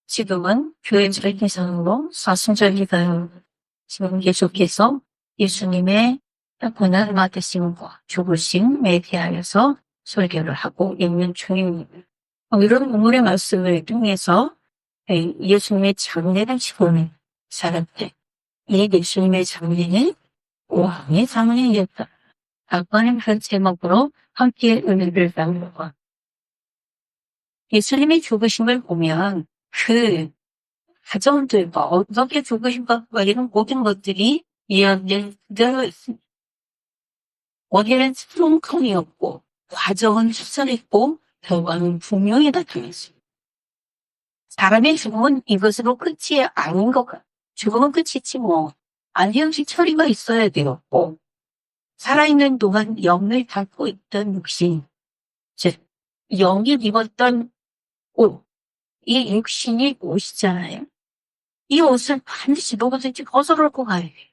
지금은 교회 절기상으로 사순절기가요. 지금 계속해서 예수님의 고난 받으심과 죽으심에 대하여서 설교를 하고 있는 중입니다. 이런 우물의 말씀을 통해서 예수님의 장례를 지고는 사람들, 이 예수님의 장례는 왕의 장례였다. 라고는 그 제목으로 함께 은혜를 나누고, 예수님의 죽으심을 보면 그 가정들과 어떻게 죽으신가 이런 모든 것들이 이야기되어 있습니다. 원인은 스트롱컴이었고 과정은 수선했고 결과는 분명히 나타났습니다. 사람의 죽음은 이것으로 끝이 아닌 것 같아요. 죽음은 끝이지 뭐. 안녕식 처리가 있어야 되었고 살아있는 동안 영을 닫고 있던 육신, 즉 영이 입었던 옷, 이 육신이 옷이잖아요. 이 옷을 반드시 누구든지 벗어놓고 가야 돼요.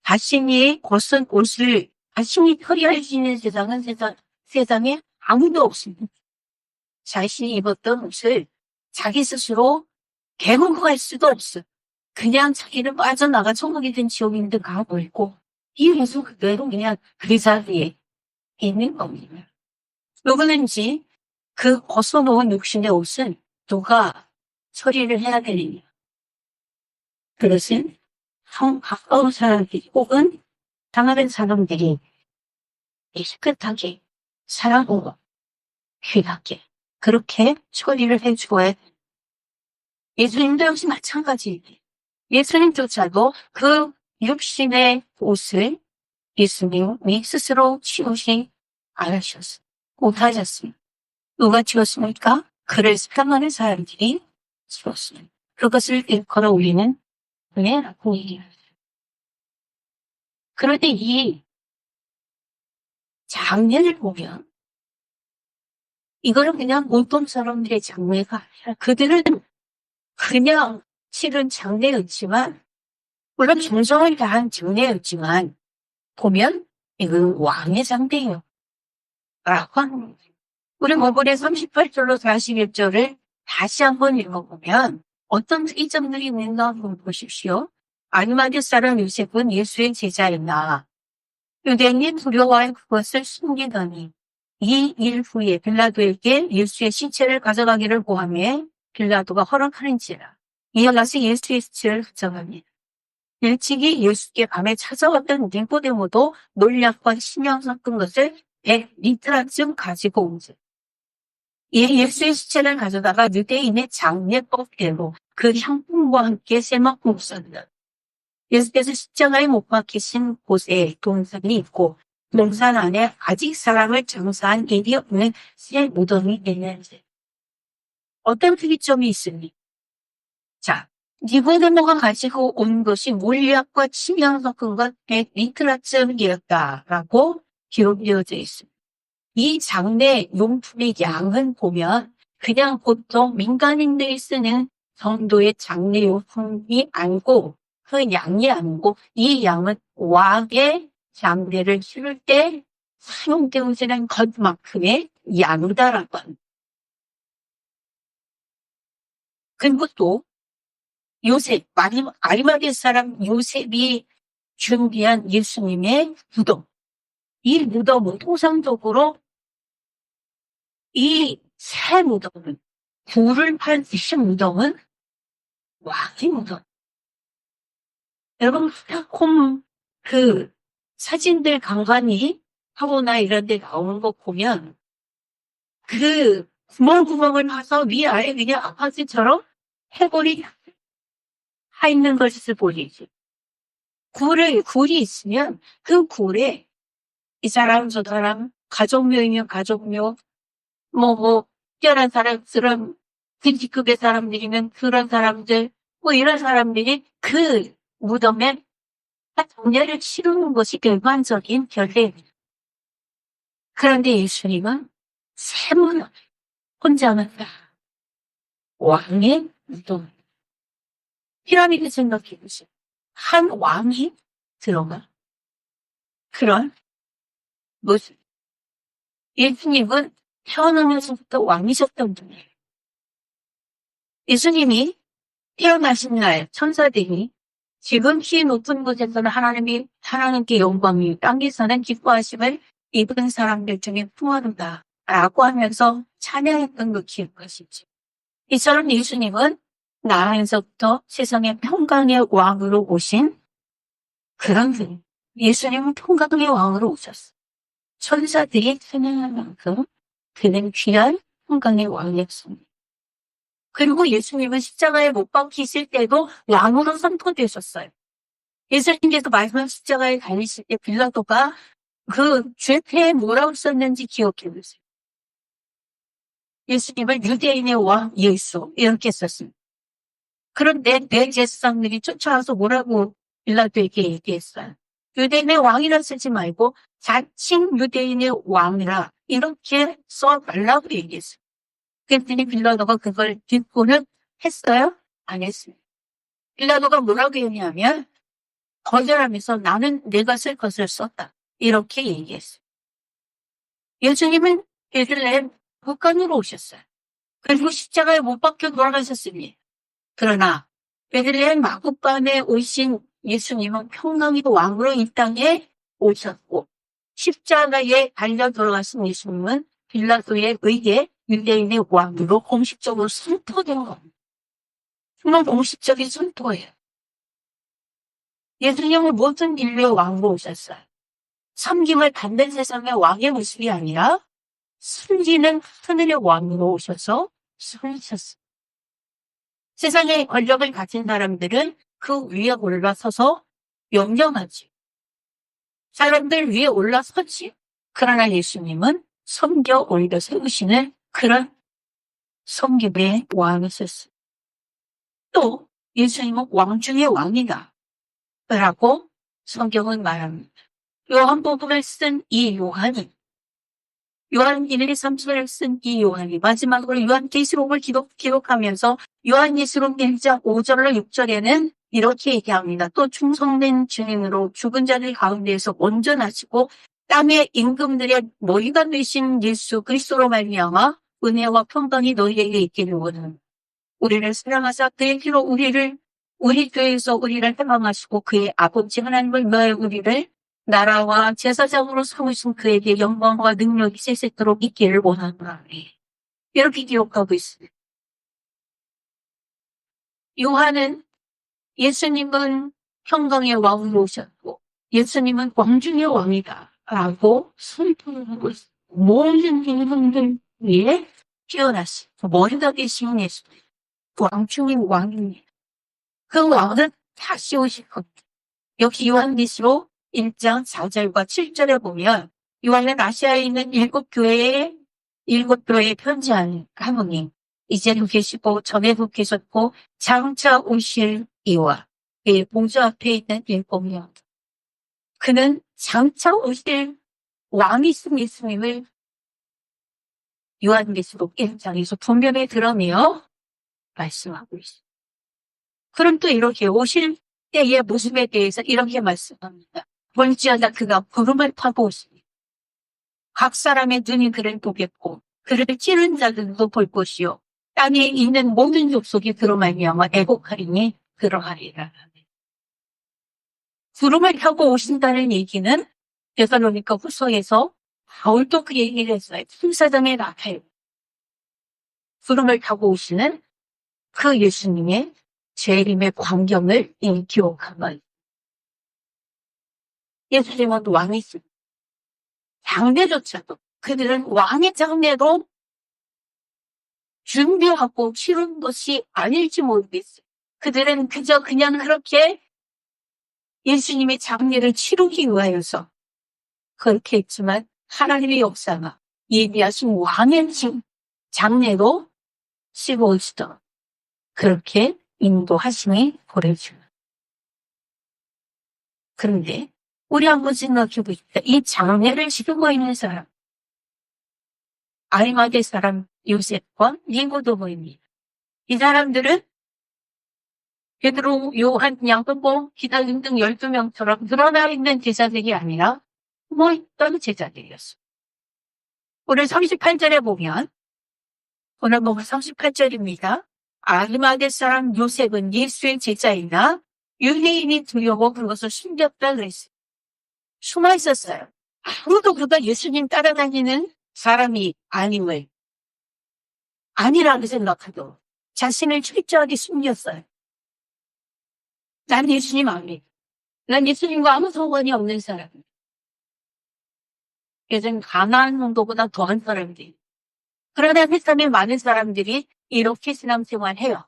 자신이 벗은 옷을 자신이 처리할 수 있는 세상에 아무도 없습니다. 자신이 입었던 옷을 자기 스스로 개국할 수도 없어요. 그냥 자기는 빠져나가 천국이든 지옥이든 가고 있고, 이 옷은 그대로 그냥 그 자리에 있는 겁니다. 누구든지 그 벗어놓은 육신의 옷은 누가 처리를 해야 되느냐. 그것은 가까운 사람들이 혹은 당하는 사람들이 깨끗하게 사랑하고 귀하게 그렇게 처리를 해주어야 돼. 예수님도 역시 마찬가지예요. 예수님조차도 그 육신의 옷을 예수님이 스스로 치우시 않으셨어요. 못하셨습니다. 누가 치웠습니까? 그를 사랑하는 사람들이 치웠습니다. 그것을 일컬어 올리는 그의 공의입니다. 그런데 이 장례를 보면 이거는 그냥 보통 사람들의 장례가 아니라 그들은 그냥 치른 장례였지만, 물론 정성을 다한 장례였지만 보면 이건 왕의 장례예요. 라고 하는 거예요. 우리 본문의 38절로 41절을 다시 한번 읽어보면 어떤 특이점들이 있는가 한번 보십시오. 아리마대 사람 요셉은 예수의 제자였나. 유대인이 두려워해 그것을 숨기더니 이 일 후에 빌라도에게 예수의 시체를 가져가기를 고하며 빌라도가 허락하는지라 이어나서 예수의 시체를 훔쳐갑니다. 일찍이 예수께 밤에 찾아왔던 니고데모도 놀랍고 신명 섞은 것을 100리터쯤 가지고 오지. 이 예수의 시체를 가져다가 유대인의 장례법대로 그 향품과 함께 세마포 묻었다. 예수께서 십자가에 못 박히신 곳에 동산이 있고 동산 안에 아직 사람을 장사한 일이 없는 새 무덤이 있는지. 어떤 특이점이 있습니까? 자, 니고데모가 가지고 온 것이 물약과 침향 섞은 것 100리터쯤이었다라고 기록되어져 있습니다. 이 장례 용품의 양은 보면 그냥 보통 민간인들이 쓰는 정도의 장례 용품이 아니고 그 양이 아니고 이 양은 왕의 장례를 치를 때 사용되어지는 것만큼의 양이다라고 합니다. 그리고 또 요셉, 아리마대 사람 요셉이 준비한 예수님의 무덤. 이 무덤은 통상적으로 이 새 무덤은, 굴을 파신 무덤은 왕의 무덤. 여러분, 스타콤 그 사진들 간간히 하거나 이런 데 나오는 거 보면 그 구멍을 파서 위아래 그냥 아파트처럼 해골이 하 있는 것을 보이지. 굴이 있으면 그 굴에 이 사람 저 사람 가족묘이면 가족묘 특별한 사람처럼 직급의 사람들이면 그런 사람들 이런 사람들이 그 무덤에 장례를 치르는 것이 일반적인 결례입니다. 그런데 예수님은 새 무덤 혼자만 왕의 무덤. 피라미드 생각해 보세요. 한 왕이 들어가 그런 모습. 예수님은 태어나면서부터 왕이셨던 분이에요. 예수님이 태어나신 날 천사들이 지극히 높은 곳에서는 하나님께 영광이, 땅에서는 기뻐하심을 입은 사람들 중에 풍화로다 라고 하면서 찬양했던 그 기억 것이죠. 이처럼 예수님은 나라에서부터 세상의 평강의 왕으로 오신 그런 분. 예수님은 평강의 왕으로 오셨어요. 천사들이 찬양할 만큼 그는 귀한 평강의 왕이었습니다. 그리고 예수님은 십자가에 못 박히실 때도 왕으로 선포되셨어요. 예수님께서 마지막 십자가에 달리실 때 빌라도가 그 죄패에 뭐라고 썼는지 기억해 보세요. 예수님을 유대인의 왕 예수 이렇게 썼습니다. 그런데 내 제사장들이 쫓아와서 뭐라고 빌라도에게 얘기했어요. 유대인의 왕이라 쓰지 말고 자칭 유대인의 왕이라 이렇게 써달라고 얘기했어요. 그랬더니 빌라도가 그걸 듣고는 했어요? 안 했어요. 빌라도가 뭐라고 했냐면 거절하면서 나는 내가 쓸 것을 썼다. 이렇게 얘기했어요. 예수님은 베들레헴 북한으로 오셨어요. 그리고 십자가에 못 박혀 돌아가셨습니다. 그러나 베들레헴 마구간에 오신 예수님은 평강의 왕으로 이 땅에 오셨고 십자가에 달려 돌아가신 예수님은 빌라도에 의해 유대인의 왕으로 공식적으로 선포된 겁니다. 정말 공식적인 선포예요. 예수님은 모든 인류의 왕으로 오셨어요. 섬김을 받는 세상의 왕의 모습이 아니라 숨기는 하늘의 왕으로 오셔서 숨으셨어요. 세상의 권력을 가진 사람들은 그 위에 올라서서 명령하지. 사람들 위에 올라서지. 그러나 예수님은 섬겨 오히려 세우시는 그런 섬김의 왕이셨어요. 또 예수님은 왕 중의 왕이다 라고 성경은 말합니다. 요한복음을 쓴 이 요한은 요한 1, 2, 3절을 쓴 이 요한이 마지막으로 요한계시록을 기록하면서 요한계시록 1장 5절로 6절에는 이렇게 얘기합니다. 또 충성된 증인으로 죽은 자들 가운데에서 먼저 나시고 땅의 임금들의 머리가 되신 예수 그리스도로 말미암아 은혜와 평강이 너희에게 있기를 원하노라. 우리를 사랑하사 그의 피로 우리 교회에서 우리를 해방하시고 그의 아버지 하나님을 위하여 우리를 나라와 제사장으로 삼으신 그에게 영광과 능력이 세세토록 있기를 원하노라. 이렇게 기록하고 있습니다. 요한은 예수님은 평강의 왕으로 오셨고 예수님은 왕 중의 왕이다 라고 선포하고 있습니다. 모든 인간들 위에 태어났어요. 머리가 되신 예수님. 왕 중의 왕입니다. 그 왕은 다시 오실 겁니다. 역시 요한계시록 1장 4절과 7절에 보면 요한은 아시아에 있는 7교회에 편지한 하느님 이제는 계시고 전에도 계셨고 장차 오실 이와 그의 보좌 앞에 있는 7명 그는 장차 오실 왕이신 예수님을 요한계시록 1장에서 분명히 드러내어 말씀하고 있습니다. 그럼 또 이렇게 오실 때의 모습에 대해서 이렇게 말씀합니다. 볼지어다 그가 구름을 타고 오시니 각 사람의 눈이 그를 보겠고 그를 찌른 자들도 볼 것이요 땅에 있는 모든 족속이 그로 말미암아 애곡하리니 그러하리라. 구름을 타고 오신다는 얘기는 데살로니가 후서에서 바울도 그 얘기를 했어요. 풍사장에 나타요. 구름을 타고 오시는 그 예수님의 재림의 광경을 기록하면 예수님은 왕이십니다. 장례조차도 그들은 왕의 장례로 준비하고 치른 것이 아닐지 모르겠어요. 그들은 그냥 그렇게 예수님의 장례를 치르기 위하여서 그렇게 했지만 하나님의 역사가 예비하신 왕의 장례로 씹어오시도록 그렇게 인도하심이 보여줍니다. 그런데 우리 한번 생각해 보십시다. 이 장례를 치르고 있는 사람, 아리마대 사람 요셉과 니고데모입니다. 이 사람들은 베드로, 요한, 야고보, 기다 등등 12명처럼 드러나 있는 제자들이 아니라 숨어있던 제자들이었어요. 오늘 38절에 보면 오늘 보면 38절입니다. 아리마대 사람 요셉은 예수의 제자이나 유대인이 두려워 그것을 숨겼다 그랬어요. 숨어 있었어요. 아무도 그가 예수님 따라다니는 사람이 아니라고 생각하고 자신을 철저하게 숨겼어요. 난 예수님 안 믿어. 난 예수님과 아무 상관이 없는 사람. 예전 가나안 정도보다 더한 사람들이. 그러나 세상에 많은 사람들이 이렇게 신앙생활해요.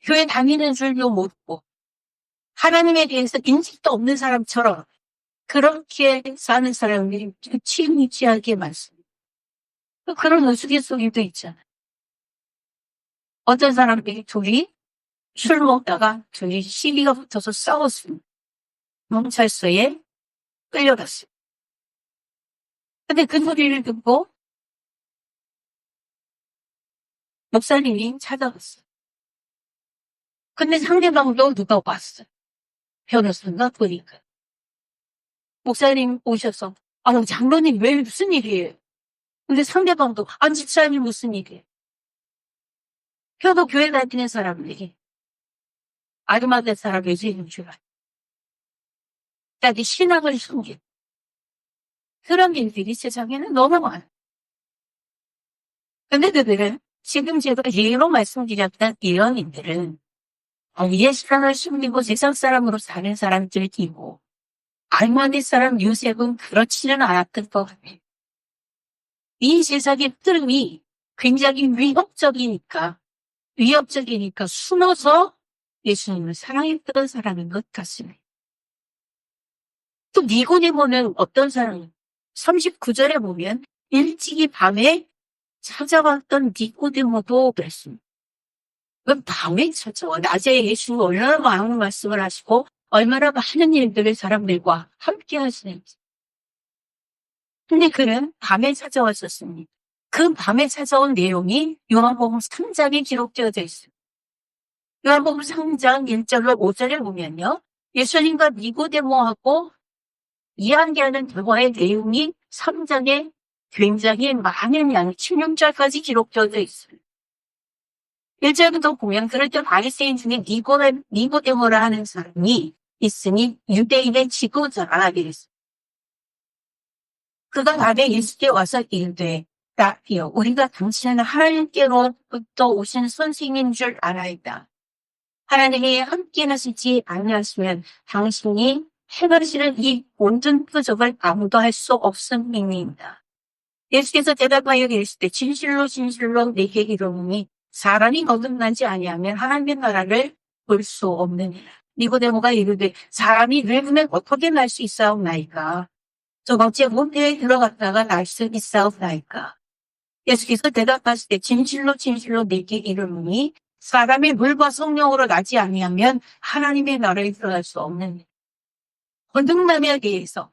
교회 다니는 줄도 모르고 하나님에 대해서 인식도 없는 사람처럼 그렇게 사는 사람들이 무지무지하게 많습니다. 그런 우스갯소리도 있잖아요. 어떤 사람들이 둘이 술 먹다가 둘이 시비가 붙어서 싸웠습니다. 경찰서에 끌려갔어요. 근데 그 소리를 듣고 목사님이 찾아갔어요. 근데 상대방도 누가 왔어요. 변호사가 보니까. 목사님 오셔서 장로님 왜 무슨 일이에요? 근데 상대방도 집사님 무슨 일이에요? 표도 교회 다니는 사람들이 아리마대 사람 예수님 줄 알아요. 자기 신앙을 숨긴 그런 일들이 세상에는 너무 많아요. 근데 그들은 지금 제가 예로 말씀드렸던 이런 일들은 예수님을 숨기고 세상 사람으로 사는 사람들이고 아리마대 사람 요셉은 그렇지는 않았던 것 같아요. 이 세상의 흐름이 굉장히 위협적이니까 숨어서 예수님을 사랑했던 사람인 것 같습니다. 또 니고데모는 어떤 사람이에요? 39절에 보면 일찍이 밤에 찾아왔던 니고데모도 그랬습니다. 그 밤에 찾아와 낮에 예수님 얼마나 많은 말씀을 하시고 얼마나 많은 일들을 사람들과 함께 하시는지. 근데 그는 밤에 찾아왔었습니다. 그 밤에 찾아온 내용이 요한복음 3장에 기록되어져 있습니다. 요한복음 3장 1절로 5절에 보면요. 예수님과 니고데모하고 이야기하는 대화의 내용이 3장에 굉장히 많은 양이 16절까지 기록되어져 있습니다. 1절부터 보면 그럴 때 바리새인 중에 니고데모라 하는 사람이 있으니 유대인의 지도자라 그랬습니다. 그가 밤에 예수께 와서 이르되 라피여 우리가 당신은 하나님께로부터 오신 선생님인 줄 알아이다. 하나님이 함께 하시지 아니하시면 당신이 행하시는 이 모든 표적을 아무도 할 수 없음이니이다. 예수께서 대답하여 이르시되 진실로 진실로 내게 이르노니 사람이 거듭나지 아니하면 하나님의 나라를 볼 수 없느니라. 니고데모가 이르되 사람이 늙으면 어떻게 날 수 있사옵나이까? 저번째 모태에 들어갔다가 날 수 있사옵나이까? 예수께서 대답하시되 진실로 진실로 내게 이르노니 사람이 물과 성령으로 나지 아니하면 하나님의 나라에 들어갈 수 없느니라. 거듭남에 대해서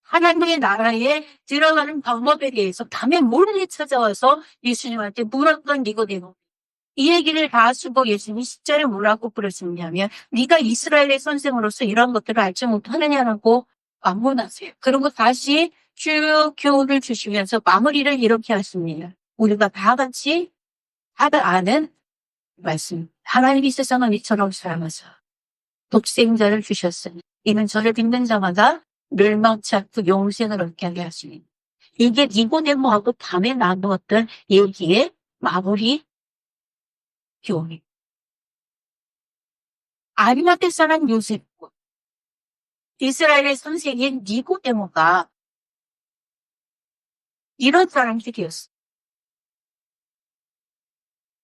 하나님의 나라에 들어가는 방법에 대해서 밤에 몰래 찾아와서 예수님한테 물었던 니고데모. 이 얘기를 다 하시고 예수님이 10절에 뭐라고 그러셨냐면 네가 이스라엘의 선생으로서 이런 것들을 알지 못하느냐라고 반문하세요. 그리고 다시 쭉 교훈을 주시면서 마무리를 이렇게 하십니다. 우리가 다 같이 다들 아는 말씀. 하나님이 세상을 이처럼 사랑하사 독생자를 주셨으니 이는 저를 믿는 자마다 멸망치 않고 영생을 얻게 하게 하시니. 이게 니고데모하고 밤에 나누었던 얘기의 마무리 교훈. 아리마대 사람 요셉, 이스라엘의 선생인 니고데모가 이런 사람들이었어.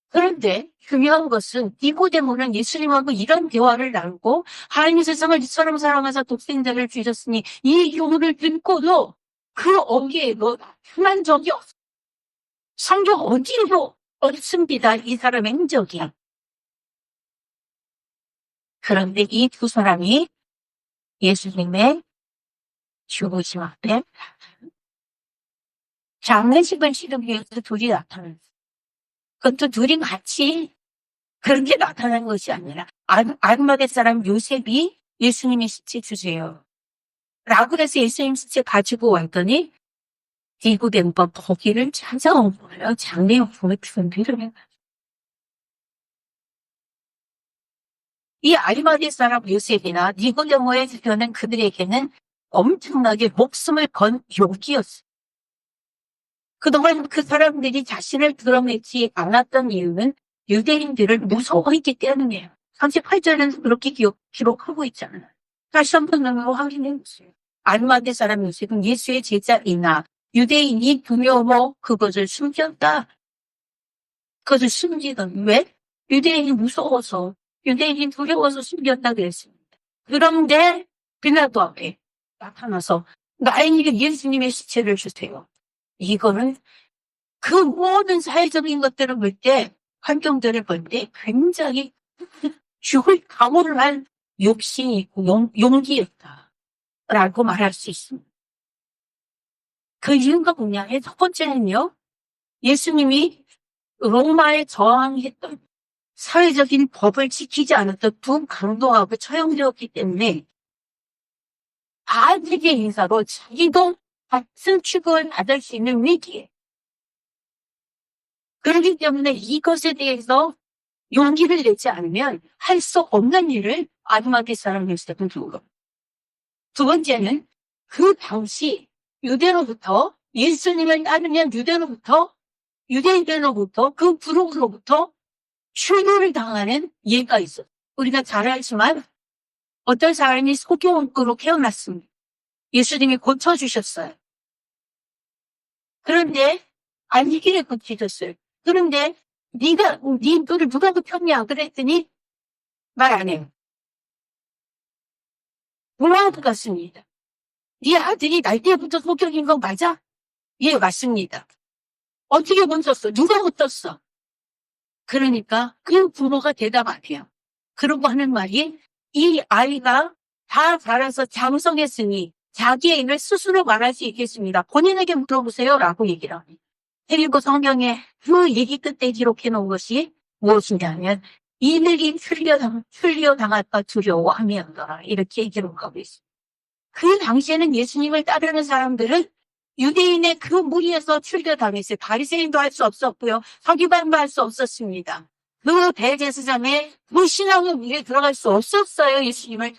그런데 중요한 것은 니고데모는 예수님하고 이런 대화를 나누고 하나님 세상을 이처럼 사랑하사 독생자를 주셨으니 이 교훈을 듣고도 그 어기에 나타난 적이 없어. 성경 어디에도 없습니다. 이 사람의 행적이야. 그런데 이 두 사람이 예수님의 죽으심 앞에 장례식을 치르기 위해서 둘이 나타났어요. 그것도 둘이 같이 그렇게 나타난 것이 아니라 아리마대 사람 요셉이 예수님의 시체 주세요 라고 해서 예수님 시체 가지고 왔더니 니고데모가 거기를 찾아온 거예요. 장례용품을 준비를 해가지고. 이 아리마대 사람 요셉이나 니고데모의 대표는 그들에게는 엄청나게 목숨을 건 용기였어요. 그동안 그 사람들이 자신을 드러내지 않았던 이유는 유대인들을 무서워했기 때문이에요. 38절은 그렇게 기록하고 있잖아요. 다시 한번 확인해 보세요. 아리마대 사람 요셉은 예수의 제자이나 유대인이 두려워 그것을 숨겼다. 그것을 숨기던 왜? 유대인이 무서워서, 유대인이 두려워서 숨겼다 그랬습니다. 그런데 빌라도 앞에 나타나서 나에게 예수님의 시체를 주세요. 이거는 그 모든 사회적인 것들을 볼 때, 환경들을 볼 때 굉장히 죽을 각오를 한 욕심이 있고 용기였다라고 말할 수 있습니다. 그 이유가 뭐냐? 첫 번째는요, 예수님이 로마에 저항했던 사회적인 법을 지키지 않았던 두 강도하고 처형되었기 때문에 아직의 인사로 자기도 같은 취급을 받을 수 있는 위기에, 그렇기 때문에 이것에 대해서 용기를 내지 않으면 할 수 없는 일을 아리마대 사람 요셉은 두 번째는 그 당시 유대로부터 예수님을 따르면 유대인들로부터 그 부록으로부터 추모를 당하는 예가 있어요. 우리가 잘 알지만 어떤 사람이 소경원으로 태어났습니다. 예수님이 고쳐주셨어요. 그런데 안식일에 고쳐줬어요. 그런데 너를 누가 고쳤냐 그랬더니 말 안 해요. 물어본 것 같습니다. 네 아들이 날 때부터 소경인 거 맞아? 예, 맞습니다. 어떻게 고쳤어? 누가 고쳤어? 그러니까 그 부모가 대답 안 해요. 그러고 하는 말이 이 아이가 다 자라서 장성했으니 자기의 일을 스스로 말할 수 있겠습니다. 본인에게 물어보세요 라고 얘기를 합니다. 그리고 성경에 그 얘기 끝에 기록해 놓은 것이 무엇이냐면 이들이 틀려당할까 두려워하면더라 이렇게 기록하고 있습니다. 그 당시에는 예수님을 따르는 사람들은 유대인의 그 무리에서 출교당했어요. 바리새인도 할 수 없었고요. 서기관도 할 수 없었습니다. 그 대제사장의 그 신앙의 위에 들어갈 수 없었어요. 예수님을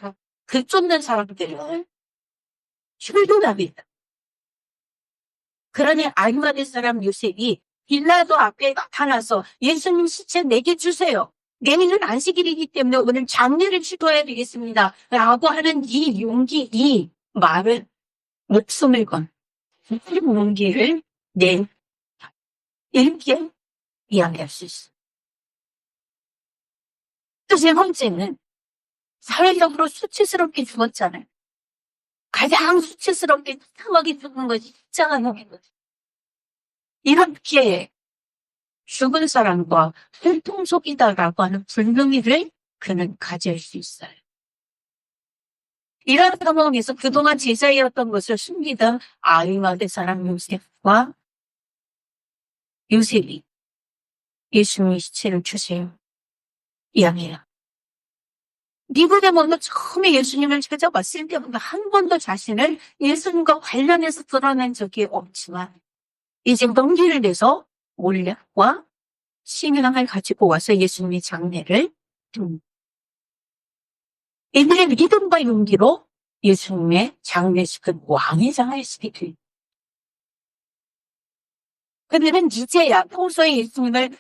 그 쫓는 사람들은 출교당했다. 그러니 아리마대 사람 요셉이 빌라도 앞에 나타나서 예수님 시체 내게 주세요. 내일은 안식일이기 때문에 오늘 장례를 시도해야 되겠습니다. 라고 하는 이 용기, 이 말을 목숨을 건 용기를 낸 이렇게 이야기할 수 있어요. 또 세 번째는 사회적으로 수치스럽게 죽었잖아요. 가장 수치스럽게 참하게 죽은 것이 십자가형인 거죠. 이렇게 죽은 사람과 혈통 속이다라고 하는 불명예를 그는 가질 수 있어요. 이런 상황에서 그동안 제자이었던 것을 숨기던 아리마대 사람 요셉이 예수님의 시체를 주세요. 이야기해요. 니고데모는 처음에 예수님을 찾아봤을 때부터 한 번도 자신을 예수님과 관련해서 드러낸 적이 없지만 이제 용기를 내서 몰약과 신앙을 가지고 와서 예수님의 장례를 이들의 믿음과 용기로 예수님의 장례식은 왕의 장례식이 됩니다. 그들은 이제야 평소에 예수님을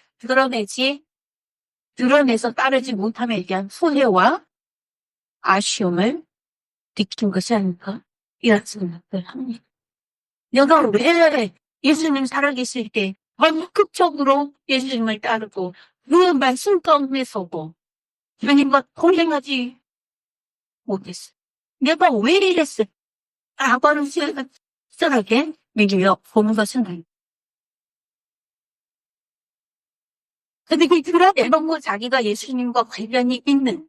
드러내서 따르지 못함에 대한 후회와 아쉬움을 느낀 것이 아닐까? 이런 생각을 합니다. 내가 왜 예수님 살아계실 때 적극적으로 예수님을 따르고 그 말씀 가운데 서고 주님과 동행하지 못했어. 내가 왜 이랬어? 라고 하는 생각에 믿으며 보는 것은 아니다. 근데 그 드러내놓고 자기가 예수님과 관련이 있는,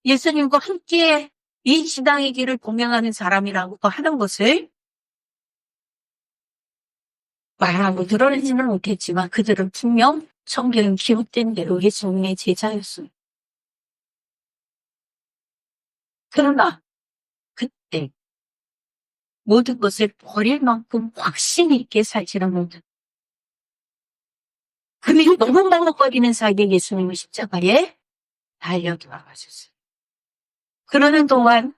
예수님과 함께 이 신앙의 길을 동행하는 사람이라고 하는 것을 말하고 드러내지는 못했지만 그들은 분명 성경에 기록된 대로 예수님의 제자였습니다. 그러나 그때 모든 것을 버릴 만큼 확신 있게 살지는 못한 그리고 너무 먹먹거리는 사이에 예수님은 십자가에 달려 돌아가셨어요. 그러는 동안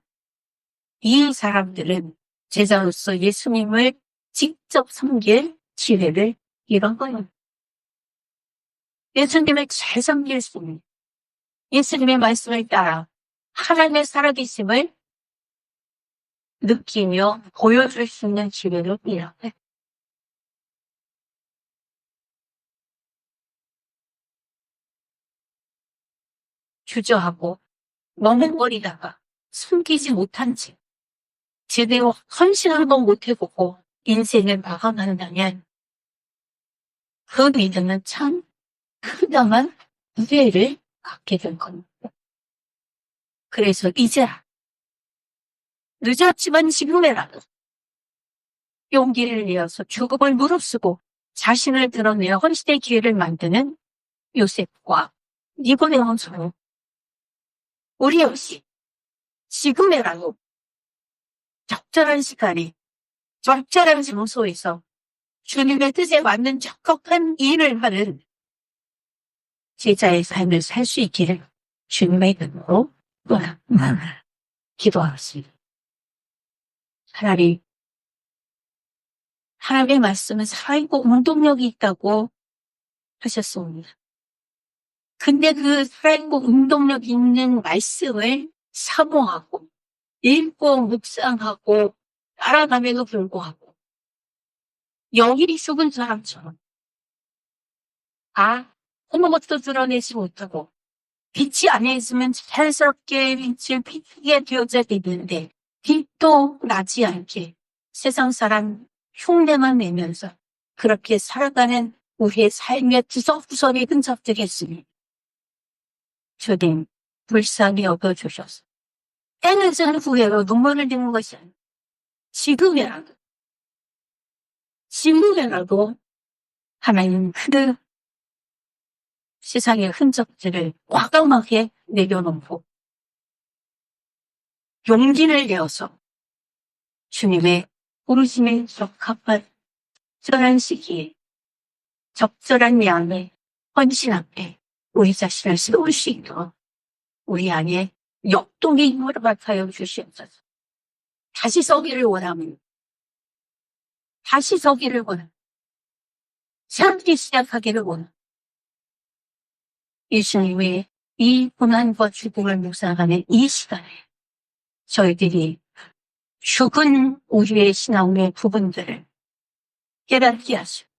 이 사람들은 제자로서 예수님을 직접 섬길 기회를 잃은 거예요. 예수님을 잘 섬길 수 있는, 예수님의 말씀을 따라 하나님의 살아계심을 느끼며 보여줄 수 있는 기회를 잃어요. 주저하고 머뭇거리다가 숨기지 못한 채 제대로 헌신 한번 못해보고 인생을 마감한다면 그 믿음은 참 크다만 무게를 갖게 된 겁니다. 그래서 이제 늦었지만 지금이라도 용기를 내어서 죽음을 무릅쓰고 자신을 드러내어 헌신의 기회를 만드는 요셉과 니고데모처럼 우리 역시 지금이라도 적절한 시간에 적절한 장소에서 주님의 뜻에 맞는 적극한 일을 하는 제자의 삶을 살 수 있기를 주님의 이름으로 기도하겠습니다. 차라리 하나님의 말씀은 살아있고 운동력이 있다고 하셨습니다. 근데 그 살아있고 운동력 있는 말씀을 사모하고 읽고 묵상하고 따라감에도 불구하고 영일이 죽은 사람처럼 아무것도 드러내지 못하고 빛이 안에 있으면 자연스럽게 빛을 비추게 되어져 있는데 빛도 나지 않게 세상 사람 흉내만 내면서 그렇게 살아가는 우리의 삶의 구석구석에 흔적되겠으니 주님 불쌍히 여겨주셔서 때는 전 후회로 눈물을 흘리는 것이 아니라 지금이라도 하나님 그 세상의 흔적들을 과감하게 내려놓고 용기를 내어서 주님의 부르심에 적합한 적절한 시기에 적절한 양의 헌신 앞에 우리 자신을 세울 수 있도록 우리 안에 역동의 힘을 허락하여 주시옵소서. 다시 서기를 원합니다. 다시 서기를 원합니다. 새롭게 시작하기를 원합니다. 예수님의 이 고난과 죽음을 묵상하는 이 시간에 저희들이 죽은 우리의 신앙의 부분들을 깨닫게 하시고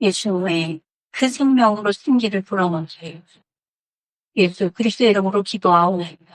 예수님의 그 생명으로 승기를 돌아오게 해주시옵소서. 예수 그리스도의 이름으로 기도하옵나이다.